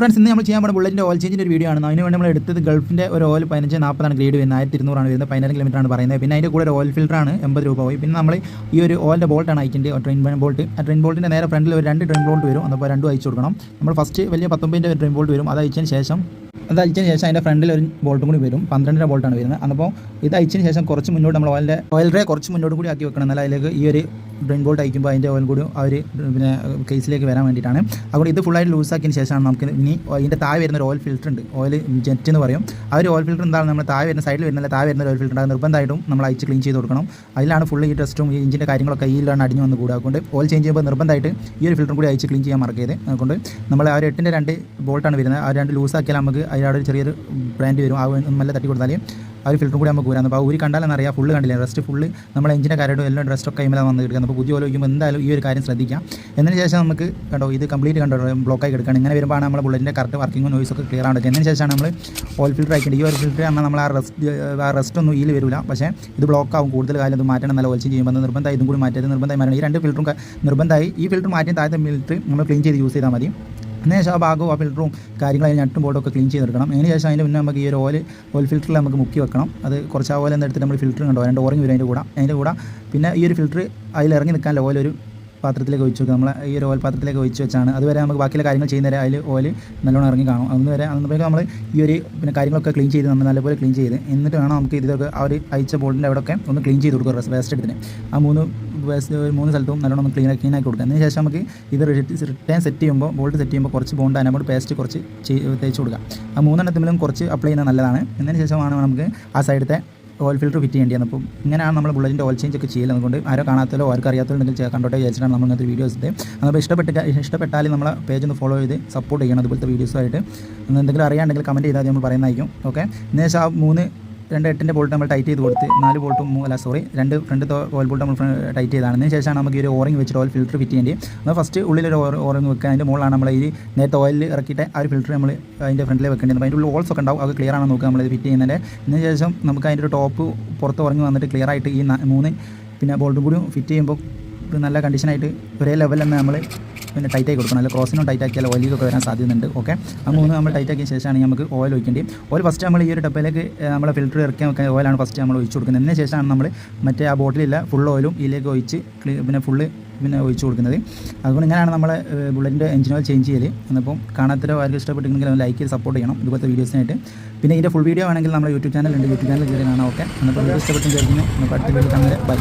Friends, ഇന്ന് നമ്മൾ ചെയ്യാൻ പോകുന്ന ബുള്ളറ്റിൻ്റെ ഓയിൽ ചേഞ്ചിൻ്റെ ഒരു വീഡിയോ ആണ്. അതിന് വേണ്ടി നമ്മൾ എടുത്തത് ഗൾഫിൻ്റെ ഒരു ഓയിൽ 1540 ഗ്രേഡ് വരുന്നത് 1200 വരുന്നത് 16 കിലോമീറ്ററാണ് പറയുന്നത്. പിന്നെ അതിൻ്റെ കൂടെ ഒരു ഓയിൽ ഫിൽറ്ററാണ് 80 രൂപ പോയി. പിന്നെ നമ്മൾ ഈ ഒരു ഓയിലിൻ്റെ ബോൾട്ടാണ് അയക്കേണ്ടത്, ട്രെയിൻ ബോൾട്ട്. ആ ട്രെയിൻ ബോൾട്ടിൻ്റെ നേരെ ഫ്രണ്ടിൽ ഒരു 2 ട്രെയിൻ ബോൾട്ട് വരും. അപ്പോൾ 2 അയച്ചു കൊടുക്കണം. നമ്മൾ ഫസ്റ്റ് വലിയ 19 ട്രെയിൻ ബോൾട്ട് വരും. അത് അയച്ചതിന് ശേഷം അതിൻ്റെ ഫ്രണ്ടിൽ ഒരു ബോൾട്ടും കൂടി വരും. 12 ബോൾട്ടാണ് വരുന്നത്. അപ്പോൾ ഇത് അയച്ചതിന് ശേഷം കുറച്ച് മുന്നോട്ട് നമ്മൾ ഓയിൽ റേ കുറച്ച് മുന്നോട്ട് കൂടി ആക്കി വെക്കണം. എന്നാൽ അതിലേക്ക് ഈ ഒരു ഡ്രെയിൻ ബോൾട്ട് അയക്കുമ്പോൾ അതിൻ്റെ ഓയിൽ കൂടി പിന്നെ കേസിലേക്ക് വരാൻ വേണ്ടിയിട്ടാണ്. അതുകൊണ്ട് ഇത് ഫുള്ളായിട്ട് ലൂസാക്കിയതിന് ശേഷമാണ് നമുക്ക് ഇനി ഇതിൻ്റെ താഴെ വരുന്ന ഒരു ഓയിൽ ഫിൽറ്റർ ഉണ്ട്, ഓയിൽ ജെറ്റ് എന്ന് പറയും. ആ ഒരു ഓയിൽ ഫിൽറ്റർ എന്താണ് നമ്മൾ താഴെ വരുന്ന സൈഡിൽ വരുന്നില്ല, താഴെ വരുന്ന ഓയിൽ ഫിൽറ്റർ അത് നിർബന്ധമായിട്ടും നമ്മൾ അയച്ച് ക്ലീൻ ചെയ്ത് കൊടുക്കണം. അതിലാണ് ഫുള്ള് ഈ ടെസ്റ്റും ഈ ഇഞ്ചിൻ്റെ കാര്യങ്ങളൊക്കെ ഇതിലാണ് അടിഞ്ഞു വന്ന് കൂടുക. അതുകൊണ്ട് ഓയിൽ ചേഞ്ച് ചെയ്യുമ്പോൾ നിർബന്ധമായിട്ട് ഈ ഒരു ഫിൽറ്ററും കൂടി അയച്ച് ക്ലീൻ ചെയ്യാൻ മറക്കരുത്. അതുകൊണ്ട് നമ്മൾ ആ ഒരു 8ൻ്റെ 2 ബോൾട്ടാണ് വരുന്നത്. ആ 2 ലൂസാക്കിയാൽ നമുക്ക് അതിലവിടെ ഒരു ചെറിയൊരു ബ്രാൻഡ് വരും. ആ നല്ല തട്ടി കൊടുത്താൽ ആ ഒരു ഫിൽറ്ററും കൂടി നമുക്ക് കൂരാൻ. അപ്പോൾ ആ ഊരി കണ്ടാലെന്ന് അറിയാം, ഫുള്ള് കണ്ടില്ല, റെസ്റ്റ് ഫുള്ള് നമ്മൾ എഞ്ചിൻ്റെ കാര്യമായിട്ട് എല്ലാം റെസ്റ്റൊക്കെ കൈമലാണ് വന്ന് കിടക്കുന്നത്. അപ്പോൾ പുതിയ ഓയിൽ വയ്ക്കുമ്പോൾ എന്തായാലും ഈ ഒരു കാര്യം ശ്രദ്ധിക്കാം. എന്നതിന് ശേഷം നമുക്ക് കണ്ടോ ഇത് കംപ്ലീറ്റ് കണ്ടോ ബ്ലോക്കായി കിടക്കുകയാണ്. ഇങ്ങനെ വരുമ്പോൾ നമ്മൾ ബുള്ളറ്റിൻ്റെ കറക്റ്റ് വർക്കിങ്ങും നോയ്സൊക്കെ ക്ലിയർ ആണ്. എന്നതിന് ശേഷമാണ് നമ്മൾ ഓയിൽ ഫിൽറ്റർ അയക്കേണ്ടത്. ഈ ഒരു ഫിൽറ്റർ പറഞ്ഞാൽ നമ്മൾ ആ റെസ്റ്റ് ഒന്നും ഇതിൽ വരില്ല, പക്ഷേ ഇത് ബ്ലോക്ക് ആവും. കൂടുതൽ കാലം ഇത് മാറ്റണം, നല്ല ഓയിൽ ചേഞ്ച് ചെയ്യുമ്പോൾ നിർബന്ധമായി ഇതും കൂടി മാറ്റിയത് നിർബന്ധമായി മാറ്റണം. ഈ 2 ഫിൽറ്ററും നിർബന്ധമായി. ഈ ഫിൽറ്റർ മാറ്റി താഴത്തെ ഫിൽറ്റർ നമ്മൾ ക്ലീൻ ചെയ്ത് യൂസ് ചെയ്താൽ മതി. അതിന് ശേഷം ആ ഭാഗവും ആ ഫിൽറ്ററും കാര്യങ്ങളും ഞട്ടും ബോർഡൊക്കെ ക്ലീൻ ചെയ്തെടുക്കണം. അതിന് ശേഷം അതിൻ്റെ മുന്നേ നമുക്ക് ഈ ഒരു ഓയിൽ ഫിൽറ്ററിൽ നമുക്ക് മുക്കി വെക്കണം. അത് കുറച്ച് ആ ഓയിൽ എടുത്തിട്ട് നമ്മൾ ഫിൽറ്റർ കണ്ടോ 2 ഓറഞ്ച് വരും അതിൻ്റെ കൂടെ. പിന്നെ ഈ ഒരു ഫിൽറ്റർ അതിൽ ഇറങ്ങി നിൽക്കാൻ ഓയിൽ ഒരു പാത്രത്തിലേക്ക് ഒഴിച്ച് വെക്കുക. നമ്മൾ ഈ ഒരു ഓയിൽ പാത്രത്തിലേക്ക് ഒഴിച്ച് വെച്ചാണ് അതുവരെ നമുക്ക് ബാക്കിയുള്ള കാര്യങ്ങൾ ചെയ്യുന്നവരെ അതിൽ ഓയിൽ നല്ലോണം ഇറങ്ങി കാണും. അന്നേരം നമ്മൾ ഈ ഒരു പിന്നെ കാര്യങ്ങളൊക്കെ ക്ലീൻ ചെയ്ത് നമ്മൾ നല്ലപോലെ ക്ലീൻ ചെയ്ത് എന്നിട്ട് വേണം നമുക്ക് ഇതൊക്കെ ആ ഒരു അയച്ച ബോൾട്ടിൻ്റെ അവിടെയൊക്കെ ഒന്ന് ക്ലീൻ ചെയ്ത് കൊടുക്കുക. വേസ്റ്റ് എടുത്തിന് ആ 3 സ്ഥലത്തും നല്ലോണം ക്ലീൻ ആക്കി കൊടുക്കുക. അതിന് ശേഷം നമുക്ക് ഇത് റിട്ടേൺ സെറ്റ് ചെയ്യുമ്പോൾ ബോൾട്ട് സെറ്റ് ചെയ്യുമ്പോൾ കുറച്ച് ബോണ്ട് അതിനോട് പേസ്റ്റ് കുറച്ച് തേച്ച് കൊടുക്കുക. ആ 3 എണ്ണത്തിലും കുറച്ച് അപ്ലൈ ചെയ്യുന്നത് നല്ലതാണ്. എന്നതിന് ശേഷമാണ് നമുക്ക് ആ സൈഡത്തെ ഓയിൽ ഫിൽറ്റർ ഫിറ്റ് ചെയ്യേണ്ടത്. അപ്പോൾ ഇങ്ങനെയാണ് നമ്മൾ ബുള്ളറ്റിൻ്റെ ഓയിൽ ചേഞ്ച് ഒക്കെ ചെയ്യുന്നത്. അതുകൊണ്ട് ആരോ കാണാത്തല്ലോ ആർക്കും അറിയാത്തതുണ്ടെങ്കിൽ കണ്ടോട്ടെ വിചാരിച്ചിട്ടാണ് നമ്മൾ ഇങ്ങനത്തെ വീഡിയോസ് ഇത്. അപ്പോൾ ഇഷ്ടപ്പെട്ടാൽ നമ്മളെ പേജ് ഒന്ന് ഫോളോ ചെയ്ത് സപ്പോർട്ട് ചെയ്യണം. അതുപോലത്തെ വീഡിയോസുമായിട്ട് എന്തെങ്കിലും അറിയാണ്ടെങ്കിൽ കമൻറ്റ് ചെയ്താൽ നമ്മൾ പറയുന്നതായിരിക്കും. ഓക്കെ, ഇന്ന് ശേഷം ആ 2 8ൻ്റെ ബോൾട്ട് നമ്മൾ ടൈറ്റ് ചെയ്ത് കൊടുത്ത് 4 ബോൾട്ടും 2 ഫ്രണ്ട് ഓയിൽ ബോൾട്ട് നമ്മൾ ടൈറ്റ് ചെയ്താണ്. അതിന് ശേഷമാണ് നമുക്ക് ഈ ഒരു ഓറിങ് വെച്ചിട്ട് ഓയിൽ ഫിൽറ്റർ ഫിറ്റ് ചെയ്യേണ്ടി. നമ്മൾ ഫസ്റ്റ് ഉള്ളിലൊരു ഓറിങ് വെക്കുക. അതിൻ്റെ മുകളിലാണ് നമ്മൾ ഈ നേരത്തെ ഓയിൽ ഇറക്കിയിട്ട് ആ ഒരു ഫിൽറ്റർ നമ്മൾ അതിൻ്റെ ഫ്രണ്ടിൽ വെക്കേണ്ടത്. അപ്പോൾ അതിൻ്റെ ഉള്ളിൽ ഹോൾസ് ഒക്കെ ഉണ്ടാവും, അത് ക്ലിയർ ആണെന്ന് നോക്കുക നമ്മൾ ഇത് ഫിറ്റ് ചെയ്യുന്നതിൻ്റെ. അതിന് ശേഷം നമുക്ക് അതിൻ്റെ ഒരു ടോപ്പ് പുറത്ത് ഉറങ്ങി വന്നിട്ട് ക്ലിയർ ആയിട്ട് ഈ 3 പിന്നെ ബോൾട്ടും കൂടി ഫിറ്റ് ചെയ്യുമ്പോൾ നല്ല കണ്ടീഷനായിട്ട് ഒരേ ലെവലിൽ തന്നെ നമ്മൾ പിന്നെ ടൈറ്റായി കൊടുക്കണം. അല്ല ക്രോസിനും ടൈറ്റ് ആക്കിയാൽ ഓയിലൊക്കെ വരാൻ സാധ്യതയുണ്ട്. ഓക്കെ, ആ 3 നമ്മൾ ടൈറ്റ് ആക്കിയ ശേഷമാണ് നമുക്ക് ഓയിൽ ഒഴിക്കേണ്ടി. ഓയിൽ ഫസ്റ്റ് നമ്മൾ ഈ ഒരു ഡബ്ബയിലേക്ക് നമ്മളെ ഫിൽറ്റർ ഇറക്കാൻ വെക്കാൻ ഓയിലാണ് ഫസ്റ്റ് നമ്മൾ ഒഴിച്ച് കൊടുക്കുന്നത്. അതിന് ശേഷമാണ് നമ്മൾ മറ്റേ ആ ബോട്ടിലില്ല ഫുൾ ഓയിലും ഇതിലേക്ക് ഒഴിച്ച് പിന്നെ ഫുള്ള് ഒഴിച്ച് കൊടുക്കുന്നത്. അതുകൊണ്ട് ഇങ്ങനെയാണ് നമ്മളെ ബുള്ളറ്റിൻ്റെ എഞ്ചിൻ ഓയിൽ ചേഞ്ച് ചെയ്യൽ. എന്നപ്പം കാണാത്തവരോ ആർക്കും ഇഷ്ടപ്പെട്ടെങ്കിൽ ലൈക്ക് ചെയ്ത് സപ്പോർട്ട് ചെയ്യണം ഇതുപോലത്തെ വീഡിയോസിനായിട്ട്. പിന്നെ ഇതിൻ്റെ ഫുൾ വീഡിയോ ആണെങ്കിൽ നമ്മുടെ യൂട്യൂബ് ചാനലുണ്ട്, യൂട്യൂബ് ചാനൽ കയറി കാണാം. ഓക്കെ, എന്നിട്ട് വീഡിയോ ഇഷ്ടപ്പെട്ടെന്ന് വിചാരിക്കുന്നു. നമുക്ക് അടുത്ത വീഡിയോ കാണുന്നത് ബൈ.